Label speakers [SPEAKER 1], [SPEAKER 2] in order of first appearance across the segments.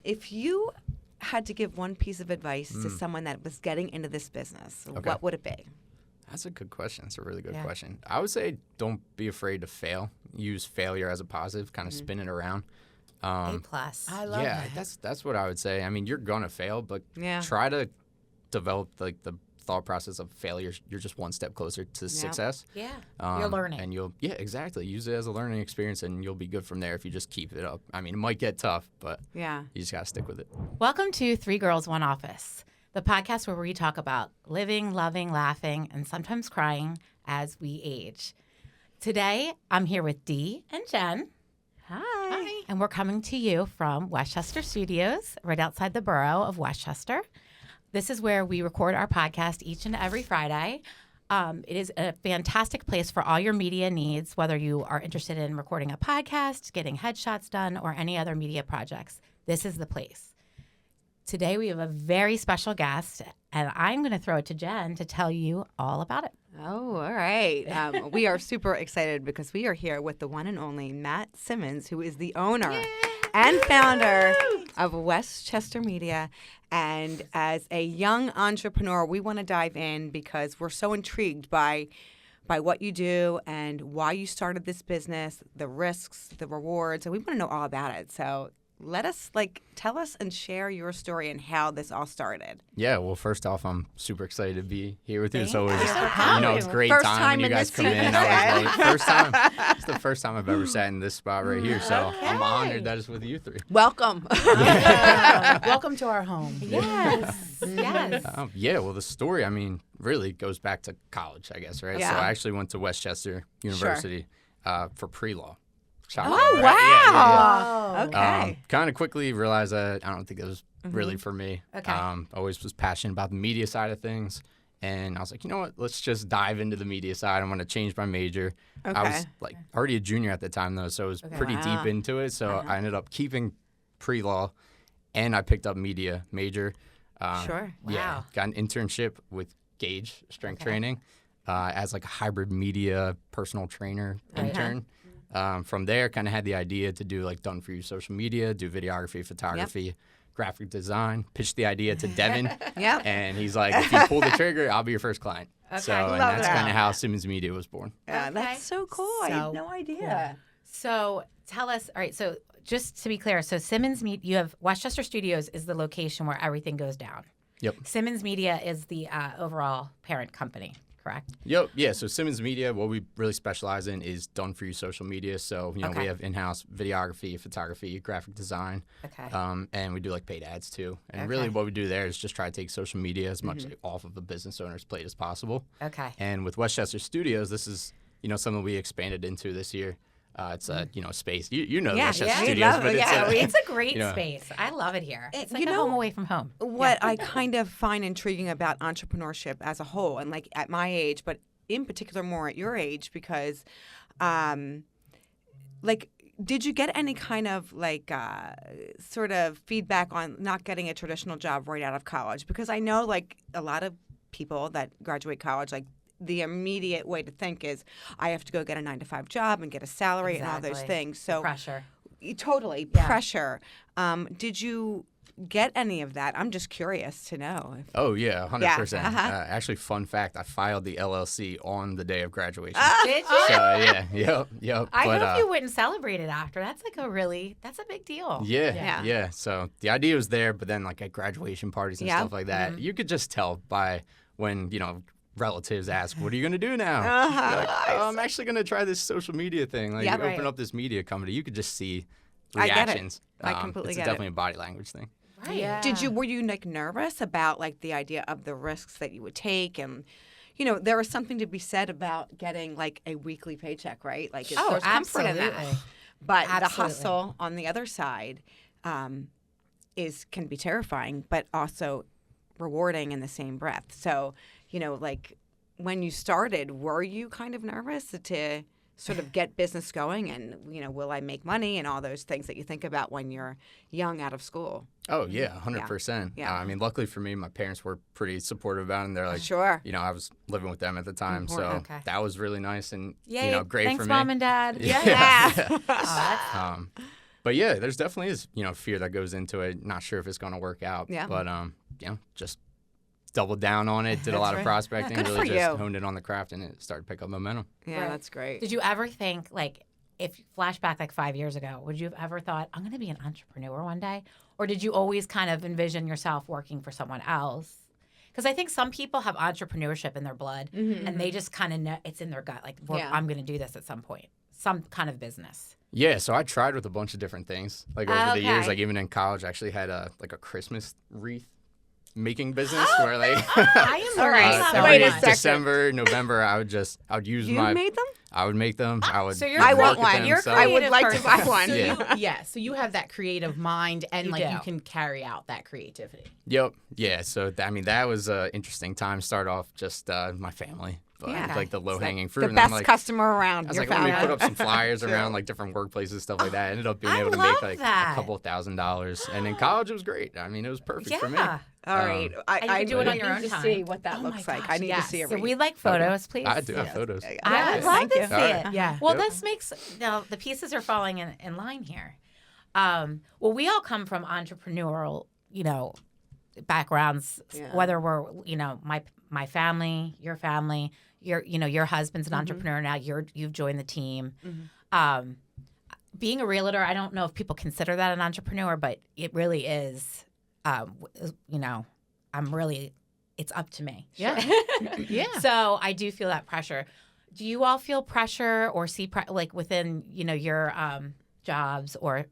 [SPEAKER 1] If you had to give one piece of advice to someone that was getting into this business, what would it be?
[SPEAKER 2] That's a good question. It's a really good question. I would say don't be afraid to fail. Use failure as a positive, kind of spin it around.
[SPEAKER 3] A+.
[SPEAKER 4] I love that.
[SPEAKER 2] That's what I would say. I mean, you're going to fail, but try to develop the thought process of failure. You're just one step closer to success.
[SPEAKER 3] Yeah.
[SPEAKER 4] You're learning.
[SPEAKER 2] And exactly. Use it as a learning experience, and you'll be good from there if you just keep it up. I mean, it might get tough, but you just got to stick with it.
[SPEAKER 3] Welcome to 3 Girls, 1 Office, the podcast where we talk about living, loving, laughing, and sometimes crying as we age. Today, I'm here with Dee and Jen.
[SPEAKER 1] Hi.
[SPEAKER 3] And we're coming to you from Westchester Studios, right outside the borough of Westchester. This is where we record our podcast each and every Friday. It is a fantastic place for all your media needs, whether you are interested in recording a podcast, getting headshots done, or any other media projects. This is the place. Today we have a very special guest, and I'm going to throw it to Jen to tell you all about it.
[SPEAKER 1] Oh, all right. We are super excited because we are here with the one and only Matt Simmons, who is the owner and founder of Westchester Media. And as a young entrepreneur, we want to dive in because we're so intrigued by what you do and why you started this business, the risks, the rewards, and we want to know all about it. So let us tell us and share your story and how this all started.
[SPEAKER 2] Yeah, well, first off, I'm super excited to be here with you. It's always,
[SPEAKER 1] It's
[SPEAKER 2] a great
[SPEAKER 1] first
[SPEAKER 2] time when you
[SPEAKER 1] in
[SPEAKER 2] guys
[SPEAKER 1] this
[SPEAKER 2] come in. I was late. First time. It's the first time I've ever sat in this spot right here, so I'm honored that it's with you 3.
[SPEAKER 1] Welcome.
[SPEAKER 4] Welcome to our home.
[SPEAKER 3] Yes.
[SPEAKER 2] Well, the story, I mean, really goes back to college, I guess, right?
[SPEAKER 1] Yeah.
[SPEAKER 2] So I actually went to Westchester University for pre-law. Shocking,
[SPEAKER 1] Oh,
[SPEAKER 2] right?
[SPEAKER 1] wow.
[SPEAKER 2] Yeah.
[SPEAKER 1] Okay.
[SPEAKER 2] Kind of quickly realized that I don't think it was really for me.
[SPEAKER 3] Okay.
[SPEAKER 2] Always was passionate about the media side of things. And I was like, you know what? Let's just dive into the media side. I'm going to change my major. I was already a junior at the time, though, so I was pretty deep into it. So I ended up keeping pre-law, and I picked up media major.
[SPEAKER 1] Sure.
[SPEAKER 2] Yeah.
[SPEAKER 3] Wow.
[SPEAKER 2] Got an internship with Gage Strength Training as a hybrid media personal trainer intern. From there, kind of had the idea to do done-for-you social media, do videography, photography, graphic design. Pitched the idea to Devin, and he's like, if you pull the trigger, I'll be your first client.
[SPEAKER 3] Okay.
[SPEAKER 2] So, and that's kind of how Simmons Media was born.
[SPEAKER 1] Yeah, that's so cool. I had no idea.
[SPEAKER 3] So tell us, all right, so just to be clear, so Simmons Media, you have Westchester Studios is the location where everything goes down.
[SPEAKER 2] Yep.
[SPEAKER 3] Simmons Media is the overall parent company, correct?
[SPEAKER 2] Yep. Yeah. So Simmons Media, what we really specialize in is done-for-you social media. So, we have in-house videography, photography, graphic design.
[SPEAKER 3] Okay.
[SPEAKER 2] And we do paid ads too. And really what we do there is just try to take social media as much off of the business owner's plate as possible.
[SPEAKER 3] Okay.
[SPEAKER 2] And with Westchester Studios, this is, something we expanded into this year. It's a, space. You know Westchester Studios, but
[SPEAKER 3] it's a great space. I love it here. It's like a home away from home.
[SPEAKER 1] What I kind of find intriguing about entrepreneurship as a whole, and at my age, but in particular more at your age, because, did you get any kind of sort of feedback on not getting a traditional job right out of college? Because I know a lot of people that graduate college, the immediate way to think is I have to go get a 9-to-5 job and get a salary and all those things. So
[SPEAKER 3] pressure.
[SPEAKER 1] Totally. Pressure. Did you get any of that? I'm just curious to know.
[SPEAKER 2] Oh, yeah, 100%. Actually, fun fact, I filed the LLC on the day of graduation.
[SPEAKER 3] Did you?
[SPEAKER 2] So, yep.
[SPEAKER 3] I hope you wouldn't celebrate it after. That's that's a big deal.
[SPEAKER 2] Yeah. So the idea was there, but then at graduation parties and stuff like that, you could just tell by when, relatives ask, what are you going to do now? I'm actually going to try this social media thing. Open up this media company. You could just see reactions.
[SPEAKER 1] I completely get it.
[SPEAKER 2] It's definitely a body language thing.
[SPEAKER 3] Right. Yeah.
[SPEAKER 1] Were you nervous about the idea of the risks that you would take? And, there was something to be said about getting a weekly paycheck, right? There's comfort in that. But the hustle on the other side can be terrifying, but also rewarding in the same breath. So, when you started, were you kind of nervous to sort of get business going and, will I make money and all those things that you think about when you're young out of school?
[SPEAKER 2] Oh, yeah, 100%.
[SPEAKER 1] Yeah.
[SPEAKER 2] I mean, luckily for me, my parents were pretty supportive about it. And they're like,
[SPEAKER 1] sure.
[SPEAKER 2] I was living with them at the time.
[SPEAKER 1] Important.
[SPEAKER 2] So that was really nice and,
[SPEAKER 3] Yay.
[SPEAKER 2] great
[SPEAKER 3] Thanks,
[SPEAKER 2] for me.
[SPEAKER 3] Mom and Dad.
[SPEAKER 1] Yeah.
[SPEAKER 2] But yeah, there's definitely is, fear that goes into it. Not sure if it's going to work out.
[SPEAKER 1] Yeah.
[SPEAKER 2] But, just doubled down on it, did a lot of prospecting,
[SPEAKER 1] Good
[SPEAKER 2] really
[SPEAKER 1] for
[SPEAKER 2] just
[SPEAKER 1] you.
[SPEAKER 2] honed in on the craft, and it started to pick up momentum.
[SPEAKER 1] Yeah,
[SPEAKER 3] Right.
[SPEAKER 1] that's great.
[SPEAKER 3] Did you ever think, like, if you flash back like 5 years ago, would you have ever thought, I'm going to be an entrepreneur one day? Or did you always kind of envision yourself working for someone else? Because I think some people have entrepreneurship in their blood, and they just kind of know it's in their gut, like, I'm going to do this at some point, some kind of business.
[SPEAKER 2] Yeah, so I tried with a bunch of different things. Like over the years, like even in college, I actually had a Christmas wreath making business where like
[SPEAKER 4] I am
[SPEAKER 1] All right,
[SPEAKER 4] so
[SPEAKER 1] wait a
[SPEAKER 4] much.
[SPEAKER 1] second.
[SPEAKER 2] December, November, I would use
[SPEAKER 1] You
[SPEAKER 2] my.
[SPEAKER 1] made them?
[SPEAKER 2] I would make them. I would.
[SPEAKER 3] So you're
[SPEAKER 1] I
[SPEAKER 3] creative.
[SPEAKER 1] want one.
[SPEAKER 2] them,
[SPEAKER 3] You're
[SPEAKER 2] so-
[SPEAKER 1] I would
[SPEAKER 3] creative
[SPEAKER 1] like to buy
[SPEAKER 3] person.
[SPEAKER 1] one.
[SPEAKER 4] So
[SPEAKER 2] Yeah.
[SPEAKER 4] so you have that creative mind, and
[SPEAKER 3] You
[SPEAKER 4] like
[SPEAKER 3] do.
[SPEAKER 4] you can carry out that creativity.
[SPEAKER 2] Yep. Yeah. So that was an interesting time. Start off just my family, but
[SPEAKER 1] Yeah.
[SPEAKER 2] like the low hanging fruit.
[SPEAKER 1] The
[SPEAKER 2] and
[SPEAKER 1] best
[SPEAKER 2] I'm like,
[SPEAKER 1] customer around.
[SPEAKER 2] I was
[SPEAKER 1] your
[SPEAKER 2] like, let me
[SPEAKER 1] family.
[SPEAKER 2] put up some flyers
[SPEAKER 1] True.
[SPEAKER 2] around like different workplaces, stuff like that. I ended up being
[SPEAKER 3] I
[SPEAKER 2] able to
[SPEAKER 3] love
[SPEAKER 2] make like
[SPEAKER 3] that.
[SPEAKER 2] a couple $1,000s, and in college it was great. I mean, it was perfect for me.
[SPEAKER 3] Yeah.
[SPEAKER 1] All right.
[SPEAKER 3] And you can do it on your
[SPEAKER 1] need
[SPEAKER 3] own
[SPEAKER 1] to
[SPEAKER 3] time.
[SPEAKER 1] see what that
[SPEAKER 4] Oh my
[SPEAKER 1] looks like.
[SPEAKER 4] gosh,
[SPEAKER 1] I need
[SPEAKER 4] yes.
[SPEAKER 1] to see it.
[SPEAKER 3] So we'd like photos, please.
[SPEAKER 2] I do have photos.
[SPEAKER 3] I would love
[SPEAKER 1] Thank
[SPEAKER 3] to
[SPEAKER 1] you.
[SPEAKER 3] see
[SPEAKER 2] All right.
[SPEAKER 3] it.
[SPEAKER 4] Yeah.
[SPEAKER 3] Well,
[SPEAKER 2] Yep.
[SPEAKER 3] this makes now the pieces are falling in line here. Well, we all come from entrepreneurial, backgrounds.
[SPEAKER 1] Yeah.
[SPEAKER 3] Whether we're, my family, your husband's an entrepreneur now. You've joined the team. Being a realtor, I don't know if people consider that an entrepreneur, but it really is. It's up to me.
[SPEAKER 4] Yeah. Yeah.
[SPEAKER 3] So I do feel that pressure. Do you all feel pressure or see like within your jobs or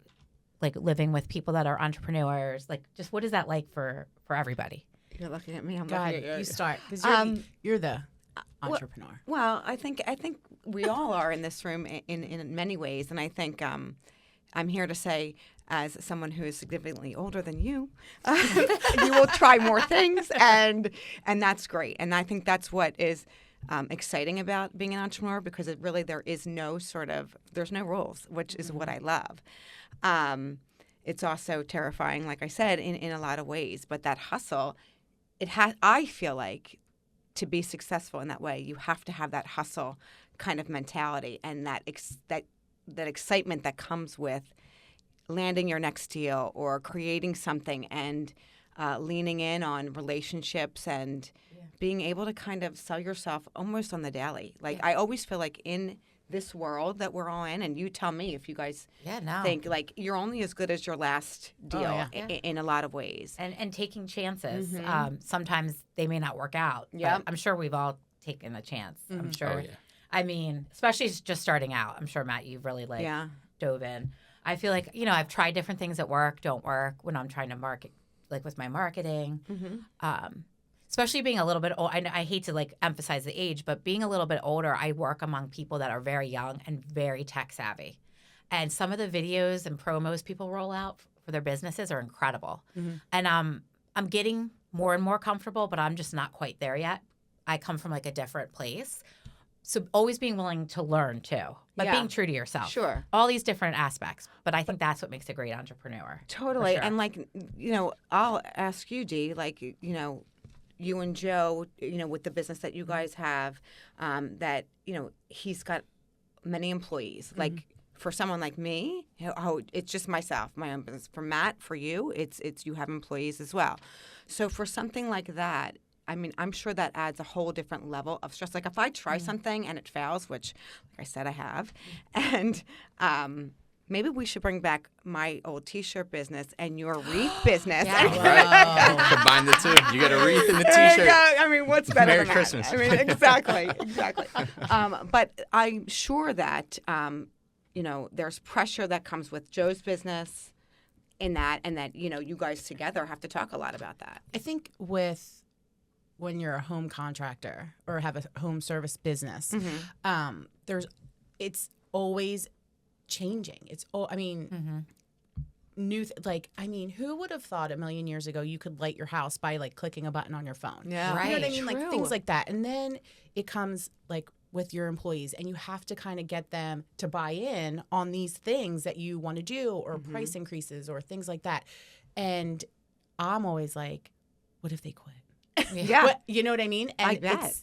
[SPEAKER 3] like living with people that are entrepreneurs? Like, just what is that like for everybody?
[SPEAKER 1] You're looking at me. I'm
[SPEAKER 4] God,
[SPEAKER 1] looking at you.
[SPEAKER 4] you start because you're the entrepreneur.
[SPEAKER 1] Well, I think we all are in this room in many ways, and I think I'm here to say, as someone who is significantly older than you, you will try more things, and that's great. And I think that's what is exciting about being an entrepreneur, because there's no rules, which is what I love. It's also terrifying, like I said, in a lot of ways. But that hustle, I feel like, to be successful in that way, you have to have that hustle kind of mentality and that excitement that comes with landing your next deal or creating something and leaning in on relationships and being able to kind of sell yourself almost on the daily. Like, I always feel like in this world that we're all in, and you tell me if you guys think, like, you're only as good as your last deal in a lot of ways.
[SPEAKER 3] And taking chances. Sometimes they may not work out.
[SPEAKER 1] Yep.
[SPEAKER 3] But I'm sure we've all taken a chance. I'm sure.
[SPEAKER 2] Oh, yeah.
[SPEAKER 3] I mean, especially just starting out. I'm sure, Matt, you've really dove in. I feel like, I've tried different things that don't work when I'm trying to market, like with my marketing. Especially being a little bit old. I hate to emphasize the age, but being a little bit older, I work among people that are very young and very tech savvy. And some of the videos and promos people roll out for their businesses are incredible. And I'm getting more and more comfortable, but I'm just not quite there yet. I come from a different place. So always being willing to learn too, but being true to yourself.
[SPEAKER 1] Sure.
[SPEAKER 3] All these different aspects. But I think that's what makes a great entrepreneur.
[SPEAKER 1] Totally.
[SPEAKER 3] Sure.
[SPEAKER 1] And I'll ask you, Dee, you and Joe, with the business that you guys have, that, he's got many employees. Like, for someone like me, it's just myself, my own business. For Matt, for you, it's you have employees as well. So for something like that, I mean, I'm sure that adds a whole different level of stress. Like, if I try something and it fails, which, like I said, I have, and maybe we should bring back my old T-shirt business and your wreath business.
[SPEAKER 2] Combine the two. You get a wreath and the
[SPEAKER 1] There you
[SPEAKER 2] T-shirt.
[SPEAKER 1] go. I mean, what's better
[SPEAKER 2] Merry
[SPEAKER 1] than
[SPEAKER 2] Christmas.
[SPEAKER 1] that? I mean, exactly. But I'm sure that, there's pressure that comes with Joe's business in that, and that, you guys together have to talk a lot about that.
[SPEAKER 4] I think when you're a home contractor or have a home service business, it's always changing. Who would have thought a million years ago you could light your house by clicking a button on your phone?
[SPEAKER 1] Yeah.
[SPEAKER 4] You know what I
[SPEAKER 3] Right.
[SPEAKER 4] mean?
[SPEAKER 1] True.
[SPEAKER 4] Things like that. And then it comes with your employees, and you have to kind of get them to buy in on these things that you want to do, or price increases or things like that. And I'm always like, what if they quit?
[SPEAKER 1] Yeah.
[SPEAKER 4] You know what I mean? And
[SPEAKER 1] I bet.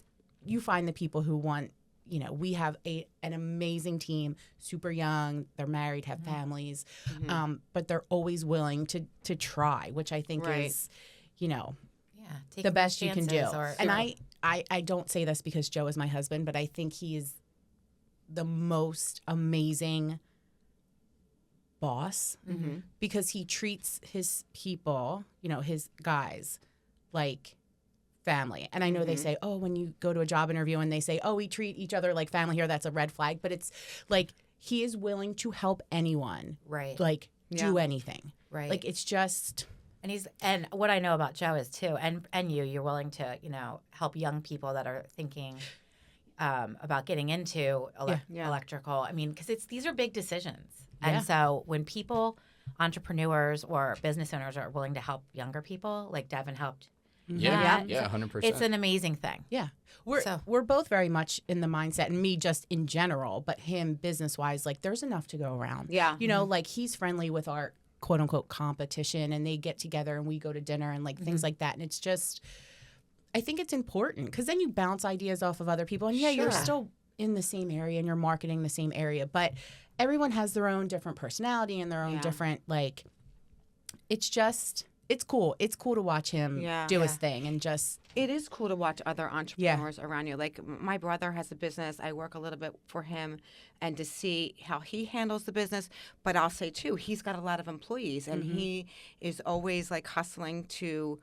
[SPEAKER 4] you find the people who want we have an amazing team, super young, they're married, have families, but they're always willing to try, which I think is, the best you can do. And I don't say this because Joe is my husband, but I think he is the most amazing boss because he treats his people, his guys, like family. And I know they say, oh, when you go to a job interview and they say, oh, we treat each other like family here, that's a red flag. But it's like he is willing to help anyone.
[SPEAKER 3] Right.
[SPEAKER 4] Like do anything.
[SPEAKER 3] Right.
[SPEAKER 4] Like it's just...
[SPEAKER 3] And what I know about Joe is too, and you're willing to, help young people that are thinking about getting into electrical. I mean, because these are big decisions. And so when people, entrepreneurs or business owners are willing to help younger people, like Devin helped.
[SPEAKER 2] Yeah, 100%.
[SPEAKER 3] It's an amazing thing.
[SPEAKER 4] Yeah. We're both very much in the mindset, and me just in general, but him business-wise, like there's enough to go around.
[SPEAKER 1] Yeah.
[SPEAKER 4] Like he's friendly with our quote-unquote competition, and they get together and we go to dinner and like things like that. And it's just, I think it's important because then you bounce ideas off of other people. And you're still in the same area and you're marketing the same area, but everyone has their own different personality and their own different, like, it's cool. It's cool to watch him do his thing and just...
[SPEAKER 1] It is cool to watch other entrepreneurs around you. Like my brother has a business. I work a little bit for him and to see how he handles the business. But I'll say, too, he's got a lot of employees and he is always like hustling to,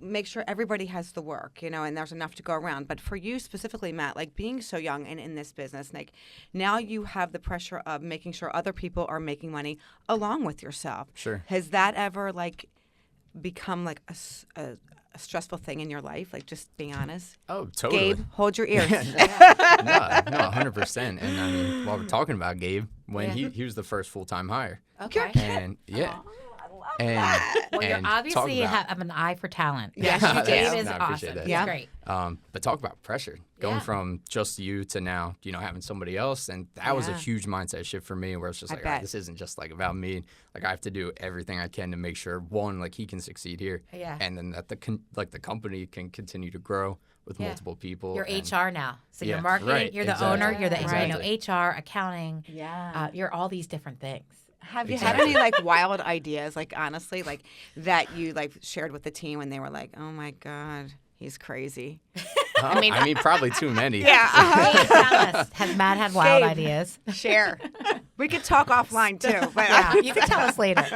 [SPEAKER 1] make sure everybody has the work, and there's enough to go around. But for you specifically, Matt, like being so young and in this business, like now you have the pressure of making sure other people are making money along with yourself.
[SPEAKER 2] Sure.
[SPEAKER 1] Has that ever like become like a stressful thing in your life? Like just being honest.
[SPEAKER 2] Oh, totally.
[SPEAKER 1] Gabe, hold your ears.
[SPEAKER 2] No, 100%. And I mean, while we're talking about Gabe, when he was the first full-time hire.
[SPEAKER 3] Okay.
[SPEAKER 2] And
[SPEAKER 3] Well, you obviously have an eye for talent.
[SPEAKER 1] Yes, you do.
[SPEAKER 3] Gabe is
[SPEAKER 2] I
[SPEAKER 3] awesome.
[SPEAKER 2] appreciate that.
[SPEAKER 3] He's great.
[SPEAKER 2] But talk about pressure. Going from just you to now, having somebody else. And that was a huge mindset shift for me where it's just like, all right, this isn't just like about me. Like I have to do everything I can to make sure, one, like he can succeed here. Yeah. And then that the company can continue to grow with multiple people.
[SPEAKER 3] You're HR now. So you're marketing, you're the owner, you're the HR, accounting. Yeah. You're all these different things.
[SPEAKER 1] Have you had any like wild ideas, like honestly, like that you like shared with the team when they were like, "Oh my God, he's crazy"?
[SPEAKER 2] I mean, probably too many.
[SPEAKER 1] Yeah.
[SPEAKER 3] Has Matt had wild ideas?
[SPEAKER 1] Share. We could talk offline too, but
[SPEAKER 3] you can tell us later.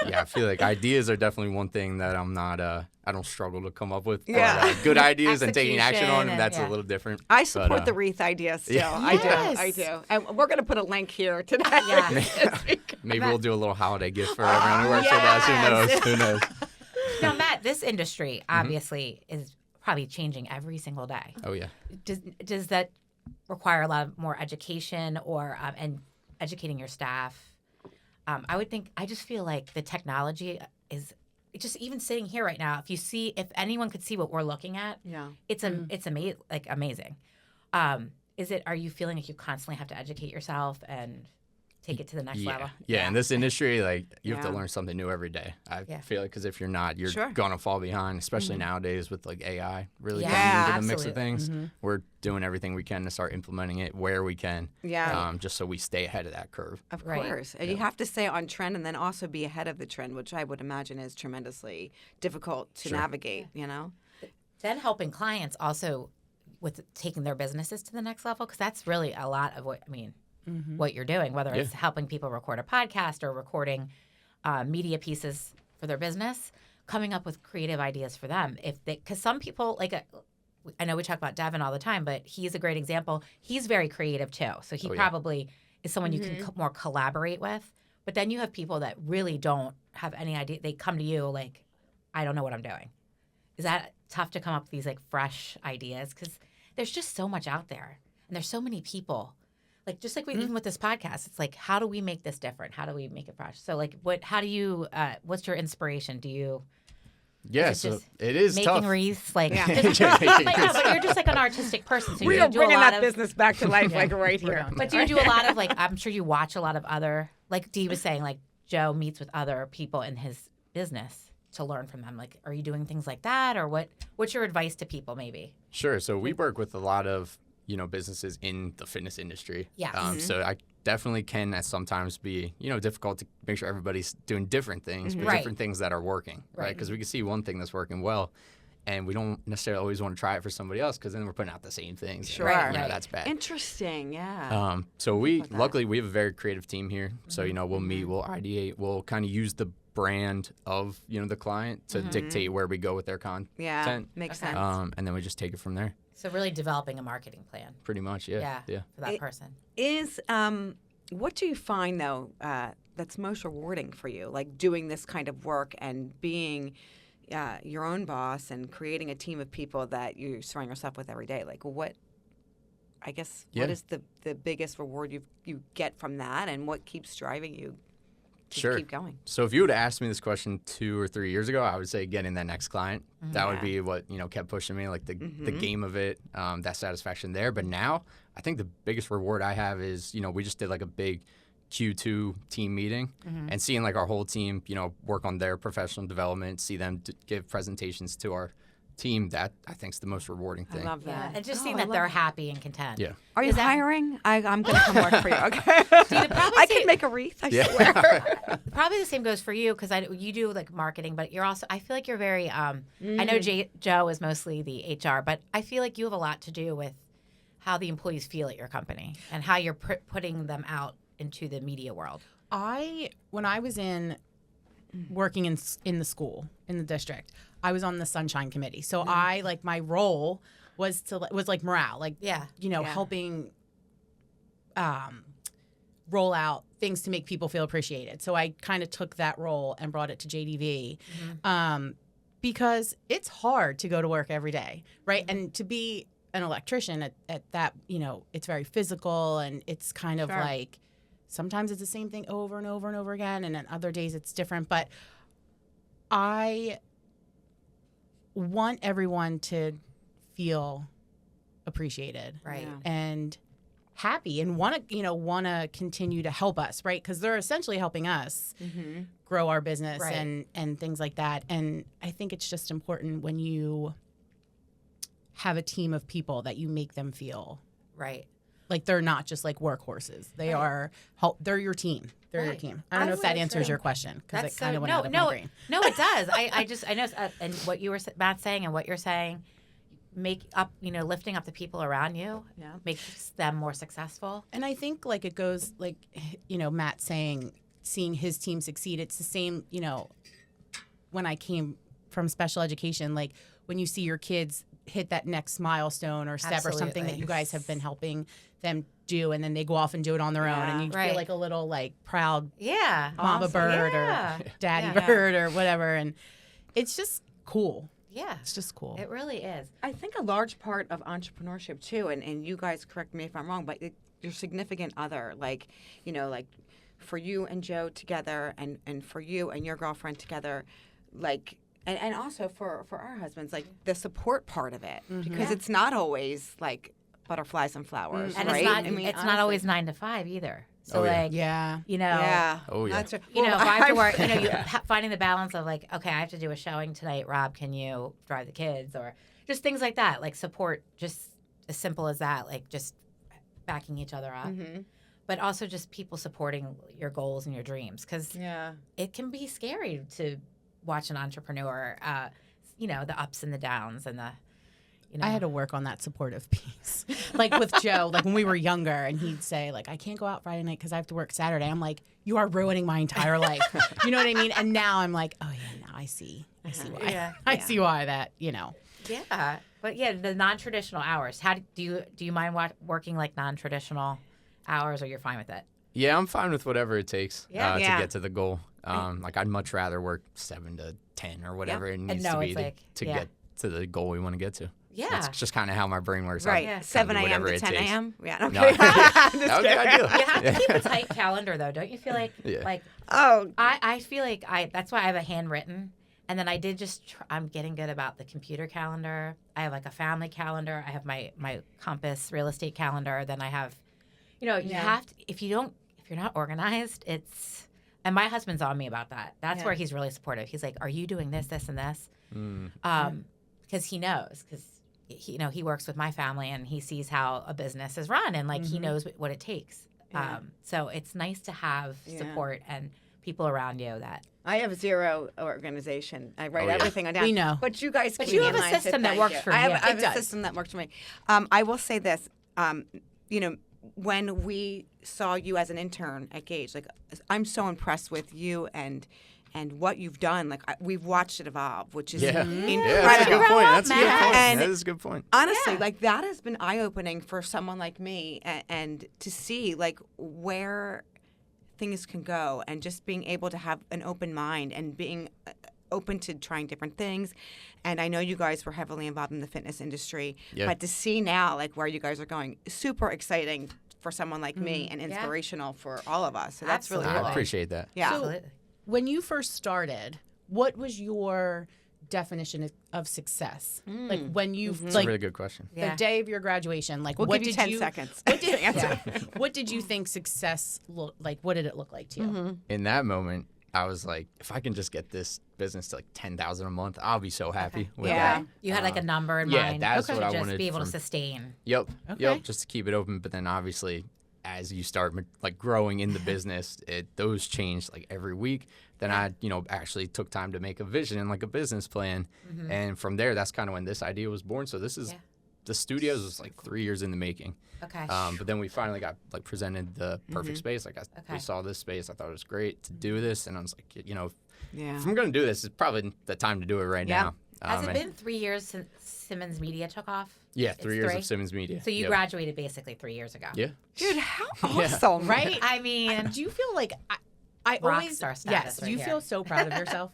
[SPEAKER 2] Yeah, I feel like ideas are definitely one thing that I'm not. I don't struggle to come up with. But, good ideas and taking action on them, that's a little different.
[SPEAKER 1] I support the wreath idea still. Yeah. I do. And we're going to put a link here to that.
[SPEAKER 2] Maybe we'll do a little holiday gift for everyone who works with us. Who knows?
[SPEAKER 3] Now, Matt, this industry obviously is probably changing every single day.
[SPEAKER 2] Oh, yeah.
[SPEAKER 3] Does that require a lot more education or and educating your staff? I just feel like the technology is just even sitting here right now. If anyone could see what we're looking at, it's amazing. Are you feeling like you constantly have to educate yourself and take it to the next level?
[SPEAKER 2] Yeah, in this industry, like you have to learn something new every day. I feel like because if you're not, you're gonna fall behind. Especially nowadays with like AI really coming into the mix of things. We're doing everything we can to start implementing it where we can. Just so we stay ahead of that curve.
[SPEAKER 1] Of course, and you have to stay on trend and then also be ahead of the trend, which I would imagine is tremendously difficult to navigate.
[SPEAKER 3] Then helping clients also with taking their businesses to the next level, because that's really a lot of what you're doing, whether it's helping people record a podcast or recording media pieces for their business, coming up with creative ideas for them. Because some people, I know we talk about Devin all the time, but he's a great example. He's very creative too. So he probably is someone you can more collaborate with. But then you have people that really don't have any idea. They come to you like, I don't know what I'm doing. Is that tough to come up with these like fresh ideas? Because there's just so much out there and there's so many people. Like, just like even with this podcast, it's like, how do we make this different? How do we make it fresh? So, like, what's your inspiration? Do you...
[SPEAKER 2] Yeah, so it is
[SPEAKER 3] making
[SPEAKER 2] tough.
[SPEAKER 3] Wreaths, but you're just like an artistic person. So
[SPEAKER 1] we are bringing that business back to life, like right here.
[SPEAKER 3] But do you do a lot of, I'm sure you watch a lot of other, like Dee was saying, like Joe meets with other people in his business to learn from them. Like, are you doing things like that? Or what's your advice to people maybe?
[SPEAKER 2] Sure. So we work with a lot of, businesses in the fitness industry.
[SPEAKER 3] Yeah.
[SPEAKER 2] So I definitely can sometimes be, difficult to make sure everybody's doing different things, but different things that are working, right? Because we can see one thing that's working well, and we don't necessarily always want to try it for somebody else because then we're putting out the same things.
[SPEAKER 1] Sure.
[SPEAKER 2] And, that's bad.
[SPEAKER 1] Interesting, yeah.
[SPEAKER 2] So luckily, we have a very creative team here. So, we'll meet, we'll ideate, we'll kind of use the brand of, the client to dictate where we go with their content.
[SPEAKER 1] Yeah, makes sense.
[SPEAKER 2] And then we just take it from there.
[SPEAKER 3] So really developing a marketing plan.
[SPEAKER 2] Pretty much, yeah.
[SPEAKER 3] For that person.
[SPEAKER 1] Is what do you find though that's most rewarding for you, like doing this kind of work and being your own boss and creating a team of people that you surround yourself with every day? Like what is the biggest reward you get from that, and what keeps driving you to keep going?
[SPEAKER 2] So if you would have asked me this question 2 or 3 years ago, I would say getting that next client. That would be what, kept pushing me, like the game of it, that satisfaction there. But now I think the biggest reward I have is, we just did like a big Q2 team meeting and seeing like our whole team, work on their professional development, see them give presentations to our team. That I think is the most rewarding thing.
[SPEAKER 1] I love that.
[SPEAKER 3] Yeah. And just seeing that they're happy and content.
[SPEAKER 2] Yeah.
[SPEAKER 1] Are you hiring? I'm going to come work for you. Okay. I can make a wreath. I swear.
[SPEAKER 3] Probably the same goes for you because you do like marketing, but you're also. I feel like you're very. I know Joe is mostly the HR, but I feel like you have a lot to do with how the employees feel at your company and how you're putting them out into the media world.
[SPEAKER 4] When I was working in the school in the district, I was on the Sunshine Committee. So I like my role was like morale, like helping roll out things to make people feel appreciated. So I kind of took that role and brought it to JDV because it's hard to go to work every day, right? And to be an electrician at that, it's very physical, and it's kind of like sometimes it's the same thing over and over and over again, and then other days it's different. But I want everyone to feel appreciated,
[SPEAKER 3] right,
[SPEAKER 4] and happy, and want to continue to help us, right? Because they're essentially helping us grow our business and things like that. And I think it's just important when you have a team of people that you make them feel like they're not just like workhorses. They are they're your team. They're your team. I don't know if that answers your question because it kind of went out of my brain.
[SPEAKER 3] No, it does. I know, and what you were Matt saying and what you're saying, make up, lifting up the people around you, makes them more successful.
[SPEAKER 4] And I think like it goes like, Matt saying, seeing his team succeed. It's the same, when I came from special education, like when you see your kids hit that next milestone or step or something that you guys have been helping them do, and then they go off and do it on their own, and you feel like a little like proud mama bird or daddy bird or whatever, and it's just cool.
[SPEAKER 3] Yeah.
[SPEAKER 4] It's just cool.
[SPEAKER 3] It really is.
[SPEAKER 1] I think a large part of entrepreneurship too, and you guys correct me if I'm wrong, but your significant other, like, like for you and Joe together, and for you and your girlfriend together, like, and also for our husbands, like the support part of it, because it's not always like butterflies and flowers,
[SPEAKER 3] and
[SPEAKER 1] right?
[SPEAKER 3] It's not always 9 to 5 either. So
[SPEAKER 2] Oh,
[SPEAKER 3] like,
[SPEAKER 1] Yeah.
[SPEAKER 2] Oh, yeah.
[SPEAKER 1] That's right.
[SPEAKER 3] if I have to work, finding the balance of like, okay, I have to do a showing tonight. Rob, can you drive the kids? Or just things like that, like support, just as simple as that, like just backing each other up. But also just people supporting your goals and your dreams, because it can be scary to watch an entrepreneur, the ups and the downs and the,
[SPEAKER 4] I had to work on that supportive piece. Like with Joe, like when we were younger, and he'd say like, I can't go out Friday night because I have to work Saturday. I'm like, you are ruining my entire life. You know what I mean? And now I'm like, oh yeah, now I see why. I see why that,
[SPEAKER 3] Yeah. But the non-traditional hours. How do you mind working like non-traditional hours, or you're fine with it?
[SPEAKER 2] Yeah, I'm fine with whatever it takes to get to the goal. Like I'd much rather work 7 to 10 or whatever it needs to be to get to the goal we want to get to.
[SPEAKER 3] Yeah.
[SPEAKER 2] That's just kind of how my brain works.
[SPEAKER 1] Right. 7 a.m. to 10 a.m. Yeah.
[SPEAKER 2] No, that would be ideal.
[SPEAKER 3] You have to keep a tight calendar, though, don't you feel like?
[SPEAKER 2] Yeah.
[SPEAKER 3] I feel like that's why I have a handwritten. And then I did I'm getting good about the computer calendar. I have like a family calendar. I have my Compass real estate calendar. Then I have, you have to, if you're not organized, and my husband's on me about that. That's where he's really supportive. He's like, are you doing this, this, and this? Because he knows, because he works with my family and he sees how a business is run and like he knows what it takes.
[SPEAKER 1] Yeah.
[SPEAKER 3] So it's nice to have support and people around you that.
[SPEAKER 1] I have zero organization. I write everything down.
[SPEAKER 4] We know.
[SPEAKER 1] But you guys
[SPEAKER 3] But
[SPEAKER 1] keep
[SPEAKER 3] you
[SPEAKER 1] me
[SPEAKER 3] have
[SPEAKER 1] in
[SPEAKER 3] a
[SPEAKER 1] line, so
[SPEAKER 3] system that
[SPEAKER 1] thank
[SPEAKER 3] works
[SPEAKER 1] you.
[SPEAKER 3] for
[SPEAKER 1] I
[SPEAKER 3] you.
[SPEAKER 1] have
[SPEAKER 3] It
[SPEAKER 1] a system that works for me. I will say this. When we saw you as an intern at Gage, like I'm so impressed with you and what you've done. Like we've watched it evolve, which is incredible.
[SPEAKER 2] Yeah, that's a good point. That's a good
[SPEAKER 3] Matt.
[SPEAKER 2] point.
[SPEAKER 1] And
[SPEAKER 2] that is a good point.
[SPEAKER 1] Honestly, like that has been eye-opening for someone like me, and to see like where things can go, and just being able to have an open mind and being open to trying different things. And I know you guys were heavily involved in the fitness industry, but to see now like where you guys are going, super exciting for someone like me and inspirational for all of us. So that's really cool.
[SPEAKER 2] I appreciate that.
[SPEAKER 1] Yeah.
[SPEAKER 4] So
[SPEAKER 3] Absolutely.
[SPEAKER 4] when you first started, what was your definition of success? Like when you
[SPEAKER 2] That's
[SPEAKER 4] like
[SPEAKER 2] a really good question.
[SPEAKER 4] the day of your graduation, like
[SPEAKER 1] We'll
[SPEAKER 4] what
[SPEAKER 1] give you
[SPEAKER 4] did
[SPEAKER 1] 10
[SPEAKER 4] you
[SPEAKER 1] seconds.
[SPEAKER 4] What did, what did you think success looked like? What did it look like to you?
[SPEAKER 2] In that moment, I was like, if I can just get this business to like 10,000 a month, I'll be so happy with
[SPEAKER 1] Yeah.
[SPEAKER 2] that.
[SPEAKER 3] You had like a number in
[SPEAKER 2] yeah,
[SPEAKER 3] mind.
[SPEAKER 2] that's
[SPEAKER 3] to
[SPEAKER 2] what I
[SPEAKER 3] just
[SPEAKER 2] wanted
[SPEAKER 3] be able to
[SPEAKER 2] from-
[SPEAKER 3] sustain.
[SPEAKER 2] Yep.
[SPEAKER 4] Okay.
[SPEAKER 2] Yep. Just to keep it open, but then obviously, as you start like growing in the business, those change like every week. Then I, actually took time to make a vision and like a business plan, and from there, that's kind of when this idea was born. So this is the studios was like 3 years in the making.
[SPEAKER 3] Okay.
[SPEAKER 2] But then we finally got like presented the perfect space. Like we saw this space, I thought it was great to do this, and I was like, if I'm gonna do this, it's probably the time to do it right now.
[SPEAKER 3] Has it
[SPEAKER 2] and-
[SPEAKER 3] been 3 years since Simmons Media took off?
[SPEAKER 2] Yeah,
[SPEAKER 3] It's
[SPEAKER 2] 3 years of Simmons Media.
[SPEAKER 3] So you
[SPEAKER 2] Yep.
[SPEAKER 3] graduated basically 3 years ago.
[SPEAKER 2] Yeah.
[SPEAKER 1] Dude, how awesome.
[SPEAKER 4] Right?
[SPEAKER 3] I mean,
[SPEAKER 4] Do you feel like I
[SPEAKER 3] Rock
[SPEAKER 4] always
[SPEAKER 3] star status
[SPEAKER 4] do
[SPEAKER 3] right
[SPEAKER 4] you
[SPEAKER 3] here.
[SPEAKER 4] feel so proud of yourself?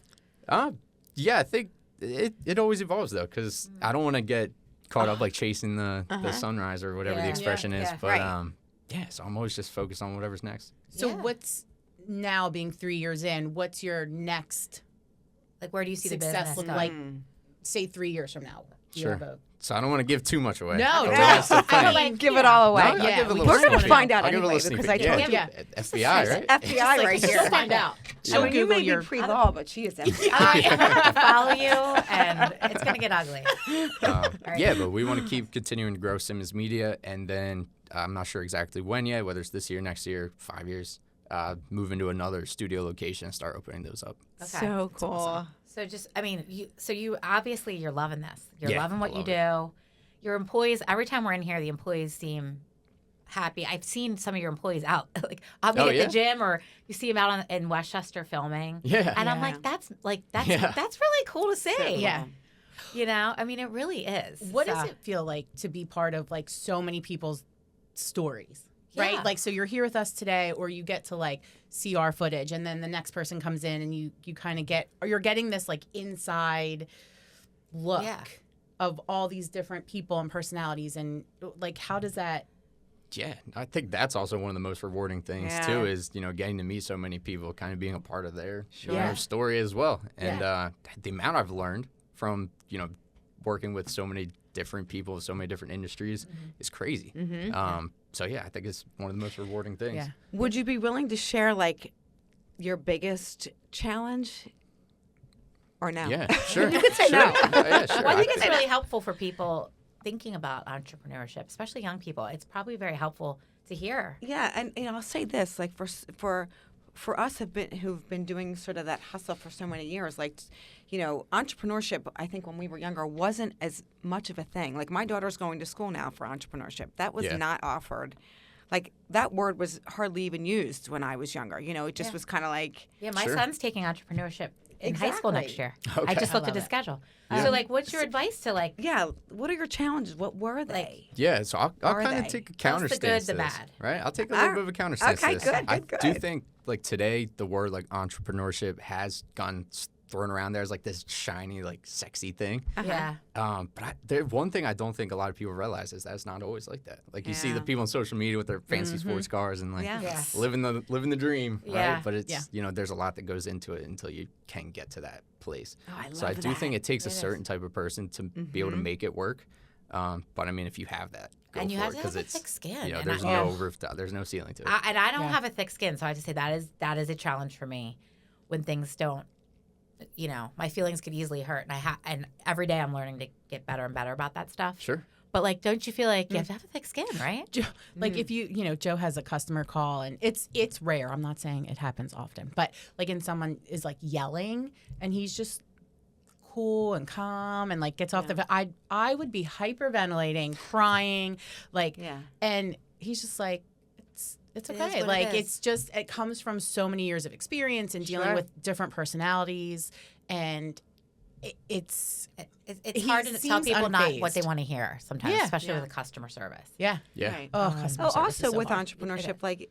[SPEAKER 2] Yeah, I think it always evolves though, because I don't want to get caught up like chasing the sunrise or whatever the
[SPEAKER 3] Yeah.
[SPEAKER 2] expression is.
[SPEAKER 3] Yeah.
[SPEAKER 2] But
[SPEAKER 1] Right.
[SPEAKER 2] so I'm always just focused on whatever's next.
[SPEAKER 4] So
[SPEAKER 3] Yeah.
[SPEAKER 4] what's now being 3 years in? What's your next
[SPEAKER 3] like where do you see the
[SPEAKER 4] success
[SPEAKER 3] business
[SPEAKER 4] look
[SPEAKER 3] going?
[SPEAKER 4] like? Say 3 years from now. You
[SPEAKER 2] Sure.
[SPEAKER 4] have a-
[SPEAKER 2] So I don't want to give too much away.
[SPEAKER 4] No,
[SPEAKER 2] But
[SPEAKER 4] no.
[SPEAKER 2] that's the thing.
[SPEAKER 3] I would like
[SPEAKER 1] Give it all away.
[SPEAKER 2] No, I'll
[SPEAKER 4] Yeah,
[SPEAKER 2] give a
[SPEAKER 4] we-
[SPEAKER 2] little
[SPEAKER 1] We're
[SPEAKER 2] sneak
[SPEAKER 1] gonna
[SPEAKER 2] peek.
[SPEAKER 1] find out
[SPEAKER 2] I'll give a
[SPEAKER 1] anyway,
[SPEAKER 2] little sneak
[SPEAKER 1] because I
[SPEAKER 2] peek.
[SPEAKER 1] told
[SPEAKER 2] Yeah.
[SPEAKER 1] you.
[SPEAKER 4] Yeah.
[SPEAKER 2] FBI, right?
[SPEAKER 1] FBI right
[SPEAKER 4] She'll
[SPEAKER 1] here.
[SPEAKER 4] find out. She'll
[SPEAKER 1] I mean, you
[SPEAKER 4] Google
[SPEAKER 1] may be
[SPEAKER 4] your.
[SPEAKER 1] pre-law, but she is FBI.
[SPEAKER 3] I follow you, and it's gonna get ugly.
[SPEAKER 2] Yeah, but we want to keep continuing to grow Simmons Media, and then I'm not sure exactly when yet, whether it's this year, next year, 5 years, move into another studio location and start opening those up.
[SPEAKER 3] Okay.
[SPEAKER 1] So cool.
[SPEAKER 3] So just, I mean, you obviously you're loving this. You're
[SPEAKER 2] Yeah,
[SPEAKER 3] loving what
[SPEAKER 2] I
[SPEAKER 3] you
[SPEAKER 2] love
[SPEAKER 3] do. Your employees, every time we're in here, the employees seem happy. I've seen some of your employees out, like I'll be
[SPEAKER 2] Oh,
[SPEAKER 3] at
[SPEAKER 2] yeah?
[SPEAKER 3] the gym, or you see them out in Westchester filming.
[SPEAKER 2] Yeah.
[SPEAKER 3] And I'm
[SPEAKER 1] Yeah.
[SPEAKER 3] like, that's
[SPEAKER 2] Yeah.
[SPEAKER 3] really cool to see.
[SPEAKER 4] Yeah.
[SPEAKER 3] You know, I mean, it really is.
[SPEAKER 4] What
[SPEAKER 3] So-
[SPEAKER 4] does it feel like to be part of like so many people's stories?
[SPEAKER 3] Yeah.
[SPEAKER 4] Right? Like so you're here with us today, or you get to like see our footage, and then the next person comes in and you kind of get, or you're getting this like inside look
[SPEAKER 3] Yeah.
[SPEAKER 4] of all these different people and personalities, and like how does that
[SPEAKER 2] Yeah, I think that's also one of the most rewarding things
[SPEAKER 1] Yeah.
[SPEAKER 2] too, is getting to meet so many people, kind of being a part of their
[SPEAKER 4] Yeah.
[SPEAKER 2] story as well. And the amount I've learned from working with so many different people, so many different industries, is crazy. So yeah, I think it's one of the most rewarding things.
[SPEAKER 4] Yeah.
[SPEAKER 1] Would you be willing to share like your biggest challenge, or no?
[SPEAKER 2] Yeah, sure.
[SPEAKER 1] You could say
[SPEAKER 2] sure.
[SPEAKER 1] no.
[SPEAKER 2] Yeah, sure.
[SPEAKER 3] Well, I think it's really helpful for people thinking about entrepreneurship, especially young people. It's probably very helpful to hear.
[SPEAKER 1] Yeah, and I'll say this, like for us who've been doing sort of that hustle for so many years, like entrepreneurship, I think when we were younger wasn't as much of a thing. Like my daughter's going to school now for entrepreneurship. That was
[SPEAKER 2] Yeah.
[SPEAKER 1] not offered. Like that word was hardly even used when I was younger. It just was kind of like
[SPEAKER 3] Yeah, my
[SPEAKER 2] Sure.
[SPEAKER 3] son's taking entrepreneurship in high school next year.
[SPEAKER 2] Okay.
[SPEAKER 3] I just looked at
[SPEAKER 4] love
[SPEAKER 3] his
[SPEAKER 4] it.
[SPEAKER 3] schedule.
[SPEAKER 2] Yeah.
[SPEAKER 3] So, like, what's your advice to like?
[SPEAKER 1] yeah, what are your challenges? What were they?
[SPEAKER 2] Yeah, so I'll
[SPEAKER 1] Are
[SPEAKER 2] kind
[SPEAKER 1] they?
[SPEAKER 2] of take a
[SPEAKER 3] Tell us
[SPEAKER 2] counter
[SPEAKER 3] the
[SPEAKER 2] stance
[SPEAKER 3] good,
[SPEAKER 2] to
[SPEAKER 3] the
[SPEAKER 2] this,
[SPEAKER 3] bad.
[SPEAKER 2] right? I'll take a little bit of a counter stance
[SPEAKER 1] okay,
[SPEAKER 2] to this.
[SPEAKER 1] good,
[SPEAKER 2] I
[SPEAKER 1] good,
[SPEAKER 2] do
[SPEAKER 1] good.
[SPEAKER 2] think like today the word like entrepreneurship has gone thrown around there as like this shiny like sexy thing.
[SPEAKER 3] Yeah.
[SPEAKER 2] But one thing I don't think a lot of people realize is that it's not always like that. Like you see
[SPEAKER 1] Yeah.
[SPEAKER 2] the people on social media with their fancy sports cars and like
[SPEAKER 1] Yeah.
[SPEAKER 3] Yeah.
[SPEAKER 2] living the dream,
[SPEAKER 3] Yeah.
[SPEAKER 2] right? But it's there's a lot that goes into it until you can get to that place.
[SPEAKER 1] Oh, I
[SPEAKER 2] So I
[SPEAKER 1] love
[SPEAKER 2] do think
[SPEAKER 1] that.
[SPEAKER 2] it takes a
[SPEAKER 3] It is.
[SPEAKER 2] certain type of person to be able to make it work. But I mean, if you have that, go
[SPEAKER 3] And you
[SPEAKER 2] for
[SPEAKER 3] have
[SPEAKER 2] it
[SPEAKER 3] to have
[SPEAKER 2] because
[SPEAKER 3] a
[SPEAKER 2] it's
[SPEAKER 3] thick skin. And
[SPEAKER 2] there's
[SPEAKER 3] I-
[SPEAKER 2] no rooftop, there's no ceiling to it.
[SPEAKER 3] And I don't
[SPEAKER 4] Yeah.
[SPEAKER 3] have a thick skin, so I just say that is a challenge for me when things don't. my feelings could easily hurt, and every day I'm learning to get better and better about that stuff.
[SPEAKER 2] Sure.
[SPEAKER 3] But like, don't you feel like you have to have a thick skin, right?
[SPEAKER 4] Like if Joe has a customer call, and it's rare. I'm not saying it happens often, but like, and someone is like yelling, and he's just cool and calm and like gets off the. I would be hyperventilating, crying, like, and he's just like, it's okay. Like it comes from so many years of experience and dealing with different personalities, and it's
[SPEAKER 3] hard to tell people not what they want to hear sometimes, especially with customer service.
[SPEAKER 4] Yeah.
[SPEAKER 1] Right.
[SPEAKER 4] Oh, customer service
[SPEAKER 1] also
[SPEAKER 4] is so
[SPEAKER 1] with
[SPEAKER 4] hard.
[SPEAKER 1] entrepreneurship, like,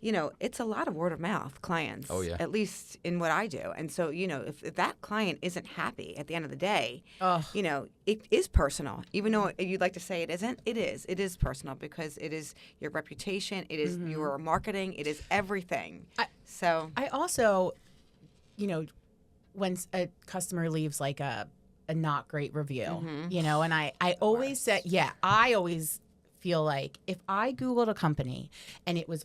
[SPEAKER 1] it's a lot of word of mouth clients.
[SPEAKER 2] Oh, yeah.
[SPEAKER 1] At least in what I do. And so, if that client isn't happy at the end of the day, it is personal. Even though you'd like to say it isn't, it is. It is personal because it is your reputation. It is your marketing. It is everything. I
[SPEAKER 4] also, when a customer leaves like a not great review, and I always say, I always feel like if I Googled a company and it was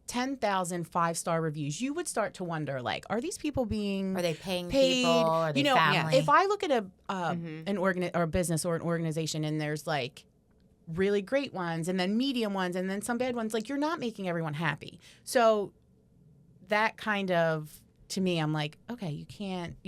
[SPEAKER 4] 10,000 5-star reviews, you would start to wonder, like, are these people being
[SPEAKER 3] Are they paying
[SPEAKER 4] paid?
[SPEAKER 3] people? Are they family?
[SPEAKER 4] If I look at a business or an organization and there's like really great ones and then medium ones and then some bad ones, like, you're not making everyone happy. So that kind of, to me, I'm like, okay, you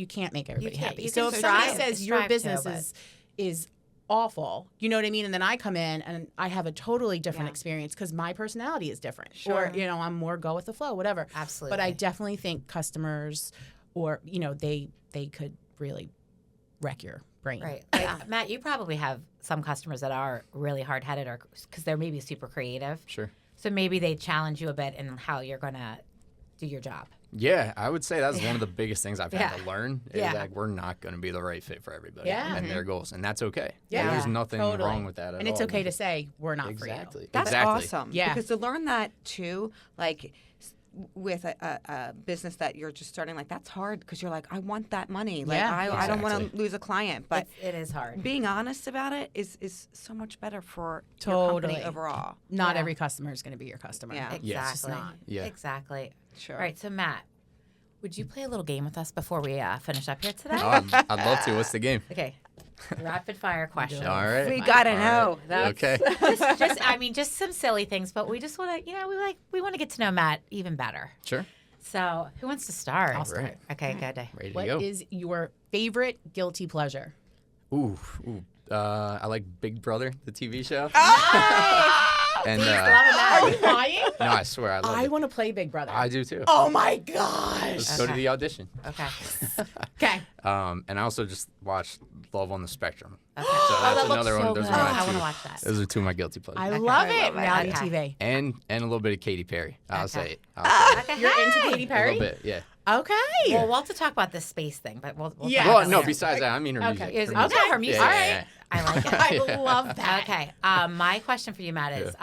[SPEAKER 4] can't make everybody happy. So if somebody says your business is awful, you know what I mean? And then I come in and I have a totally different experience because my personality is different. Sure. Or, I'm more go with the flow, whatever.
[SPEAKER 3] Absolutely.
[SPEAKER 4] But I definitely think customers or, they could really wreck your brain.
[SPEAKER 3] Right. Like, Matt, you probably have some customers that are really hard-headed or because they're maybe super creative.
[SPEAKER 2] Sure.
[SPEAKER 3] So maybe they challenge you a bit in how you're going to do your job.
[SPEAKER 2] Yeah, I would say that's one of the biggest things I've had to learn is like we're not going to be the right fit for everybody and their goals, and that's okay.
[SPEAKER 4] Yeah,
[SPEAKER 2] there's nothing wrong with that at all.
[SPEAKER 4] And it's okay to say we're not
[SPEAKER 2] for you.
[SPEAKER 1] That's awesome.
[SPEAKER 4] Yeah,
[SPEAKER 1] because to learn that too, like with a business that you're just starting, like that's hard because you're like, I want that money. Like I don't want to lose a client, but
[SPEAKER 3] it is hard.
[SPEAKER 1] Being honest about it is so much better for
[SPEAKER 4] your
[SPEAKER 1] company overall.
[SPEAKER 4] Not every customer is going to be your customer.
[SPEAKER 1] Yeah,
[SPEAKER 3] exactly.
[SPEAKER 2] Yes.
[SPEAKER 4] It's just not.
[SPEAKER 2] Yeah,
[SPEAKER 3] exactly.
[SPEAKER 1] Sure.
[SPEAKER 3] All right, so Matt, would you play a little game with us before we finish up here today?
[SPEAKER 2] Oh, I'd love to. What's the game?
[SPEAKER 3] Okay. Rapid fire question.
[SPEAKER 2] All right.
[SPEAKER 1] We gotta know.
[SPEAKER 2] Right. Okay.
[SPEAKER 3] just some silly things, but we just want to, we want to get to know Matt even better.
[SPEAKER 2] Sure.
[SPEAKER 3] So, who wants to start?
[SPEAKER 4] I'll start.
[SPEAKER 2] Right.
[SPEAKER 3] Okay, good.
[SPEAKER 2] Ready to
[SPEAKER 4] What
[SPEAKER 2] go.
[SPEAKER 4] is your favorite guilty pleasure?
[SPEAKER 2] Ooh. I like Big Brother, the TV show. And
[SPEAKER 3] He's loving that.
[SPEAKER 4] Are you lying?
[SPEAKER 2] no, I swear I love
[SPEAKER 4] I
[SPEAKER 2] it.
[SPEAKER 4] want to play Big Brother.
[SPEAKER 2] I do too.
[SPEAKER 4] Oh my gosh.
[SPEAKER 2] Let's go to the audition.
[SPEAKER 3] Okay.
[SPEAKER 4] Okay.
[SPEAKER 2] And I also just watched Love on the Spectrum.
[SPEAKER 3] Okay.
[SPEAKER 2] So that's
[SPEAKER 3] that looks
[SPEAKER 2] another
[SPEAKER 3] so
[SPEAKER 2] one. Those
[SPEAKER 3] good.
[SPEAKER 2] are my
[SPEAKER 3] I
[SPEAKER 2] two.
[SPEAKER 3] want to watch that.
[SPEAKER 2] Those are two of my guilty pleasures.
[SPEAKER 4] I love
[SPEAKER 1] I
[SPEAKER 4] it.
[SPEAKER 1] love it.
[SPEAKER 4] Reality
[SPEAKER 3] Okay.
[SPEAKER 4] TV.
[SPEAKER 2] And a little bit of Katy Perry. I'll say it.
[SPEAKER 4] You're into Katy
[SPEAKER 2] A
[SPEAKER 4] Perry?
[SPEAKER 2] little bit, yeah.
[SPEAKER 4] Okay.
[SPEAKER 3] Well, we'll have to talk about this space thing, but we'll
[SPEAKER 4] Yeah.
[SPEAKER 3] talk
[SPEAKER 2] Well,
[SPEAKER 3] about
[SPEAKER 2] no,
[SPEAKER 3] that.
[SPEAKER 2] besides that, I mean her music.
[SPEAKER 3] Is,
[SPEAKER 2] Her music.
[SPEAKER 3] okay, her music.
[SPEAKER 2] Yeah,
[SPEAKER 3] All
[SPEAKER 2] yeah,
[SPEAKER 3] right.
[SPEAKER 2] yeah.
[SPEAKER 3] I like it.
[SPEAKER 4] I love that.
[SPEAKER 3] Okay. My question for you, Matt, is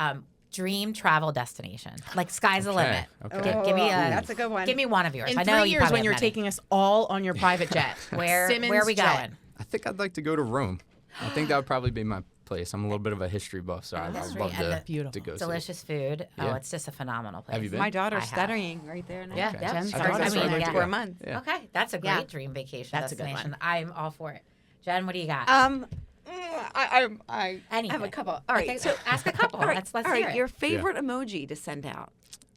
[SPEAKER 3] dream travel destination. Like sky's the limit.
[SPEAKER 2] Okay.
[SPEAKER 3] Give me
[SPEAKER 1] that's a good one.
[SPEAKER 3] Give me one of yours.
[SPEAKER 4] In
[SPEAKER 3] I know
[SPEAKER 4] 3
[SPEAKER 3] you
[SPEAKER 4] years
[SPEAKER 3] probably
[SPEAKER 4] when you're
[SPEAKER 3] have many.
[SPEAKER 4] taking us all on your private jet.
[SPEAKER 3] Where
[SPEAKER 4] Simmons
[SPEAKER 3] are we
[SPEAKER 4] jet.
[SPEAKER 3] going?
[SPEAKER 2] I think I'd like to go to Rome. I think that would probably be my place. I'm a little bit of a history buff, so I'd
[SPEAKER 3] History
[SPEAKER 2] love
[SPEAKER 3] and
[SPEAKER 2] to go see it.
[SPEAKER 3] Delicious food. Oh,
[SPEAKER 2] Yeah.
[SPEAKER 3] it's just a phenomenal place.
[SPEAKER 2] Have you been?
[SPEAKER 1] My
[SPEAKER 3] I
[SPEAKER 1] daughter's
[SPEAKER 3] have.
[SPEAKER 1] studying right there now.
[SPEAKER 4] Yeah,
[SPEAKER 3] Yeah,
[SPEAKER 4] Jen's
[SPEAKER 3] I
[SPEAKER 4] starting
[SPEAKER 3] think that's
[SPEAKER 4] to
[SPEAKER 3] where I'd like to
[SPEAKER 1] for
[SPEAKER 3] go.
[SPEAKER 1] a month.
[SPEAKER 2] Yeah.
[SPEAKER 3] Okay, that's a great
[SPEAKER 4] Yeah.
[SPEAKER 3] dream vacation
[SPEAKER 4] That's a good
[SPEAKER 3] destination.
[SPEAKER 4] one.
[SPEAKER 3] I'm all for it. Jen, what do you got?
[SPEAKER 1] I
[SPEAKER 3] Anything.
[SPEAKER 1] have a couple. All right,
[SPEAKER 3] Okay, so ask a couple.
[SPEAKER 1] all right,
[SPEAKER 3] Let's
[SPEAKER 1] all
[SPEAKER 3] hear
[SPEAKER 1] right.
[SPEAKER 3] it.
[SPEAKER 1] Your favorite emoji to send out?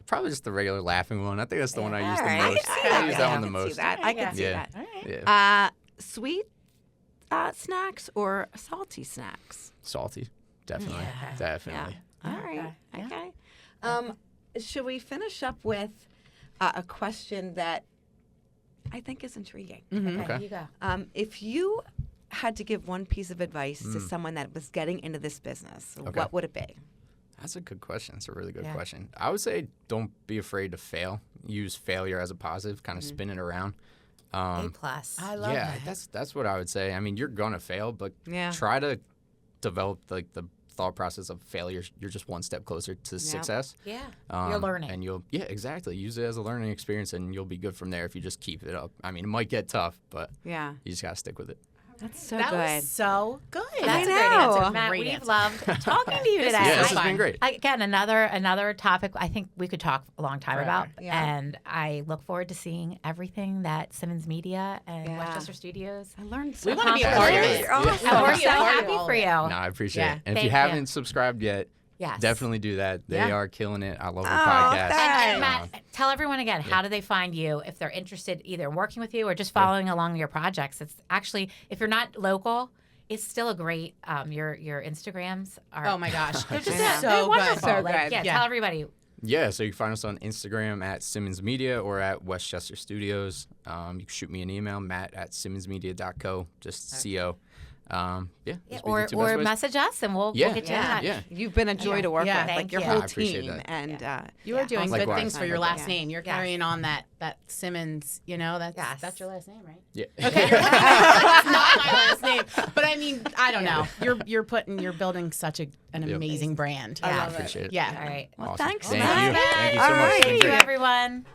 [SPEAKER 2] Probably just the regular laughing one. I think that's the one I use
[SPEAKER 3] All
[SPEAKER 2] the
[SPEAKER 3] right.
[SPEAKER 2] most.
[SPEAKER 1] I
[SPEAKER 2] I use that one the
[SPEAKER 1] can
[SPEAKER 2] most.
[SPEAKER 1] see that. I can see
[SPEAKER 3] Yeah.
[SPEAKER 1] that.
[SPEAKER 4] All right.
[SPEAKER 2] Yeah.
[SPEAKER 1] Sweet snacks or salty snacks?
[SPEAKER 2] Salty. Definitely.
[SPEAKER 3] Yeah.
[SPEAKER 2] Definitely.
[SPEAKER 1] All right.
[SPEAKER 3] Okay.
[SPEAKER 1] Okay. Should we finish up with a question that I think is intriguing?
[SPEAKER 2] Okay.
[SPEAKER 3] You go.
[SPEAKER 1] If you had to give one piece of advice to someone that was getting into this business,
[SPEAKER 2] Okay.
[SPEAKER 1] what would it be?
[SPEAKER 2] That's a good question. It's a really good
[SPEAKER 3] Yeah.
[SPEAKER 2] question. I would say don't be afraid to fail. Use failure as a positive, kind of spin it around.
[SPEAKER 3] A plus.
[SPEAKER 4] I love
[SPEAKER 2] Yeah,
[SPEAKER 4] that.
[SPEAKER 2] that's what I would say. I mean, you're gonna fail, but
[SPEAKER 1] Yeah.
[SPEAKER 2] try to develop like the thought process of failure. You're just one step closer to success.
[SPEAKER 3] Yeah. You're learning.
[SPEAKER 2] And exactly. Use it as a learning experience, and you'll be good from there if you just keep it up. I mean, it might get tough, but
[SPEAKER 1] Yeah.
[SPEAKER 2] you just gotta stick with it.
[SPEAKER 1] All That's so
[SPEAKER 4] That
[SPEAKER 1] good.
[SPEAKER 4] was so good.
[SPEAKER 3] That's
[SPEAKER 1] I
[SPEAKER 3] a great
[SPEAKER 1] know.
[SPEAKER 3] answer. Matt,
[SPEAKER 4] Great
[SPEAKER 3] we've
[SPEAKER 4] answer.
[SPEAKER 3] loved talking to you today.
[SPEAKER 2] Yeah, this
[SPEAKER 4] so
[SPEAKER 2] has been
[SPEAKER 4] fun.
[SPEAKER 2] great.
[SPEAKER 3] Again, another topic I think we could talk a long time
[SPEAKER 4] Forever.
[SPEAKER 3] about.
[SPEAKER 1] Yeah.
[SPEAKER 3] And I look forward to seeing everything that Simmons Media and
[SPEAKER 1] Yeah.
[SPEAKER 3] Westchester Studios.
[SPEAKER 1] I learned so
[SPEAKER 4] We
[SPEAKER 1] much.
[SPEAKER 4] want to be a
[SPEAKER 2] That's
[SPEAKER 4] part of
[SPEAKER 2] great.
[SPEAKER 4] it.
[SPEAKER 1] You're awesome.
[SPEAKER 3] And we're
[SPEAKER 4] be
[SPEAKER 3] so
[SPEAKER 4] a part of
[SPEAKER 3] happy
[SPEAKER 4] all
[SPEAKER 3] for
[SPEAKER 4] of it.
[SPEAKER 3] you.
[SPEAKER 2] No, I appreciate
[SPEAKER 4] Yeah.
[SPEAKER 2] it. And if
[SPEAKER 3] Thank
[SPEAKER 2] you
[SPEAKER 3] you.
[SPEAKER 2] haven't subscribed yet,
[SPEAKER 3] Yes.
[SPEAKER 2] definitely do that. They
[SPEAKER 4] Yeah.
[SPEAKER 2] are killing it. I love the
[SPEAKER 1] Oh,
[SPEAKER 2] podcast.
[SPEAKER 1] thanks.
[SPEAKER 3] And Matt, tell everyone again, how do they find you if they're interested either in working with you or just following along your projects? It's actually, if you're not local, it's still a great, your Instagrams are.
[SPEAKER 4] Oh my gosh.
[SPEAKER 3] They're just
[SPEAKER 1] Yeah.
[SPEAKER 3] they're
[SPEAKER 4] So
[SPEAKER 3] wonderful.
[SPEAKER 4] good.
[SPEAKER 1] So
[SPEAKER 3] Like,
[SPEAKER 1] good.
[SPEAKER 3] Yeah,
[SPEAKER 4] Yeah.
[SPEAKER 3] tell everybody.
[SPEAKER 2] Yeah, so you can find us on Instagram at Simmons Media or at Westchester Studios. You can shoot me an email, matt@simmonsmedia.co, just CO. Yeah,
[SPEAKER 3] Yeah,
[SPEAKER 2] those would be the
[SPEAKER 3] or
[SPEAKER 2] two best ways.
[SPEAKER 3] message us and we'll
[SPEAKER 2] Yeah.
[SPEAKER 3] get you in
[SPEAKER 1] Yeah.
[SPEAKER 3] touch.
[SPEAKER 2] Yeah.
[SPEAKER 1] You've been a joy to work
[SPEAKER 4] Yeah.
[SPEAKER 1] with, like
[SPEAKER 3] Thank
[SPEAKER 1] your
[SPEAKER 3] you.
[SPEAKER 1] whole
[SPEAKER 2] I appreciate
[SPEAKER 1] team,
[SPEAKER 2] that.
[SPEAKER 1] and
[SPEAKER 4] You are doing good
[SPEAKER 2] Likewise.
[SPEAKER 4] things for your last
[SPEAKER 1] Yeah.
[SPEAKER 4] name. You're
[SPEAKER 3] Yes.
[SPEAKER 4] carrying on that Simmons, that's
[SPEAKER 3] Yes.
[SPEAKER 4] that's your last name, right?
[SPEAKER 2] Yeah.
[SPEAKER 4] Okay. That's not my last name. But I mean, I don't know. You're building such an amazing brand.
[SPEAKER 3] I
[SPEAKER 2] I
[SPEAKER 3] love it.
[SPEAKER 2] appreciate it.
[SPEAKER 4] Yeah.
[SPEAKER 3] All right.
[SPEAKER 1] Well,
[SPEAKER 2] Awesome.
[SPEAKER 1] thanks,
[SPEAKER 2] Thank
[SPEAKER 1] Matt.
[SPEAKER 2] you. Thank you so
[SPEAKER 1] All
[SPEAKER 2] much.
[SPEAKER 1] right.
[SPEAKER 2] It's been
[SPEAKER 3] Thank you,
[SPEAKER 2] great.
[SPEAKER 3] everyone.